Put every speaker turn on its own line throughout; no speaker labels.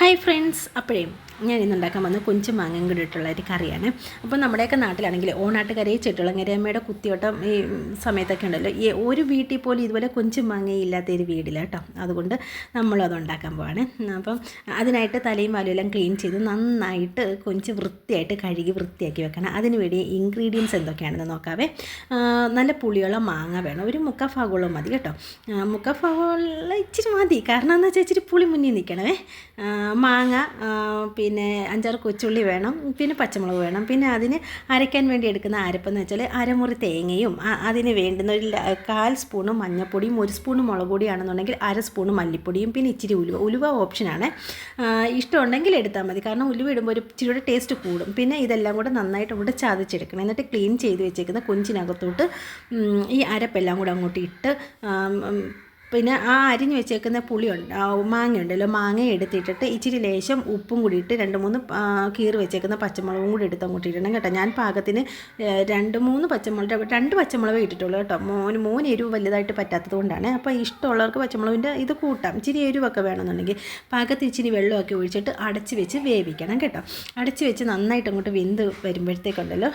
Hi friends, അപ്പോഴേ ഞാൻ ഇന്നുണ്ടാക്കാൻ വന്ന കൊഞ്ചും മാങ്ങയും കൂടി ഇട്ടുള്ള ഒരു കറിയാണ്. അപ്പോൾ നമ്മുടെയൊക്കെ നാട്ടിലാണെങ്കിൽ ഓണാട്ടുകറി, ചെട്ടുളങ്ങരയമ്മയുടെ കുത്തിയോട്ടം ഈ സമയത്തൊക്കെ ഉണ്ടല്ലോ, ഈ ഒരു വീട്ടിൽ പോലും ഇതുപോലെ കൊഞ്ചും മാങ്ങയും ഇല്ലാത്തൊരു വീടില്ല കേട്ടോ. അതുകൊണ്ട് നമ്മളത് ഉണ്ടാക്കാൻ പോവാണ്. അപ്പം അതിനായിട്ട് തലയും വാലും എല്ലാം ക്ലീൻ ചെയ്ത് നന്നായിട്ട് കൊഞ്ച് വൃത്തിയായിട്ട് കഴുകി വൃത്തിയാക്കി വെക്കണം. അതിന് വേണ്ടി ഇൻഗ്രീഡിയൻസ് എന്തൊക്കെയാണെന്ന് നോക്കാവേ. നല്ല പുളിയുള്ള മാങ്ങ വേണം, ഒരു മുക്കാൽ ഭാഗത്തോളം മതി കേട്ടോ. മുക്കാൽ ഭാഗമുള്ള ഇച്ചിരി മതി, കാരണം എന്താ വെച്ചാൽ ഇച്ചിരി പുളി മുന്നിൽ നിൽക്കണമേ. മാങ്ങ, പിന്നെ 5-6 കൊച്ചുള്ളി വേണം, പിന്നെ പച്ചമുളക് വേണം. പിന്നെ അതിന് അരയ്ക്കാൻ വേണ്ടി എടുക്കുന്ന അരപ്പെന്ന് വെച്ചാൽ അരമുറി തേങ്ങയും അതിന് വേണ്ടുന്ന ഒരു 1/4 സ്പൂണ് മഞ്ഞൾപ്പൊടിയും 1 സ്പൂണ് മുളക് പൊടിയാണെന്നുണ്ടെങ്കിൽ 1/2 സ്പൂണ് മല്ലിപ്പൊടിയും പിന്നെ ഇച്ചിരി ഉലുവ ഓപ്ഷനാണ്. ഇഷ്ടമുണ്ടെങ്കിൽ എടുത്താൽ മതി, കാരണം ഉലുവ ഇടുമ്പോൾ ഒരു ഇച്ചിരിയുടെ ടേസ്റ്റ് കൂടും. പിന്നെ ഇതെല്ലാം കൂടെ നന്നായിട്ട് അങ്ങോട്ട് ചതച്ചെടുക്കണം. എന്നിട്ട് ക്ലീൻ ചെയ്ത് വെച്ചേക്കുന്ന കൊഞ്ചിനകത്തോട്ട് ഈ അരപ്പെല്ലാം കൂടെ അങ്ങോട്ട് ഇട്ട്, പിന്നെ ആ അരിഞ്ഞ് വെച്ചേക്കുന്ന മാങ്ങ ഉണ്ടല്ലോ, മാങ്ങ എടുത്തിട്ടിട്ട് ഇച്ചിരി ലേശം ഉപ്പും കൂടി ഇട്ട് 2-3 കീറി വെച്ചേക്കുന്ന പച്ചമുളകും കൂടി എടുത്ത് അങ്ങോട്ട് ഇടണം കേട്ടോ. ഞാൻ പാകത്തിന് 2-3 പച്ചമുളക് ഇട്ടിട്ടുള്ളൂ കേട്ടോ. മോന് എരിവ് വലുതായിട്ട് പറ്റാത്തത് കൊണ്ടാണ്. അപ്പോൾ ഇഷ്ടമുള്ളവർക്ക് പച്ചമുളകിൻ്റെ ഇത് കൂട്ടാം. ഇച്ചിരി എരിവൊക്കെ വേണമെന്നുണ്ടെങ്കിൽ പാകത്തിന് ഇച്ചിരി വെള്ളമൊക്കെ ഒഴിച്ചിട്ട് അടച്ച് വെച്ച് വേവിക്കണം കേട്ടോ. അടച്ച് വെച്ച് നന്നായിട്ട് അങ്ങോട്ട് വെന്ത് വരുമ്പോഴത്തേക്കുണ്ടല്ലോ,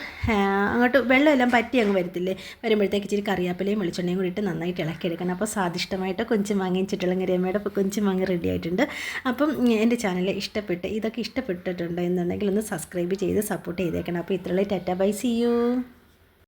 അങ്ങോട്ട് വെള്ളമെല്ലാം പറ്റി അങ്ങ് വരുമ്പോഴത്തേക്ക് ഇച്ചിരി കറിവേപ്പിലയും വെളിച്ചെണ്ണയും കൂടി ഇട്ട് നന്നായിട്ട് ഇളക്കിയെടുക്കണം. അപ്പോൾ സ്വാദിഷ്ടമായി കൊഞ്ചും മാങ്ങയും ചെട്ടുളങ്ങരയമ്മയുടെ കൊഞ്ചും മാങ്ങ റെഡി ആയിട്ടുണ്ട്. അപ്പം എൻ്റെ ചാനൽ ഇതൊക്കെ ഇഷ്ടപ്പെട്ടിട്ടുണ്ട് എന്നുണ്ടെങ്കിൽ ഒന്ന് സബ്സ്ക്രൈബ് ചെയ്ത് സപ്പോർട്ട് ചെയ്തേക്കണം. അപ്പോൾ ഇത്രയുള്ള ടാറ്റാ ബൈ, സീ യു.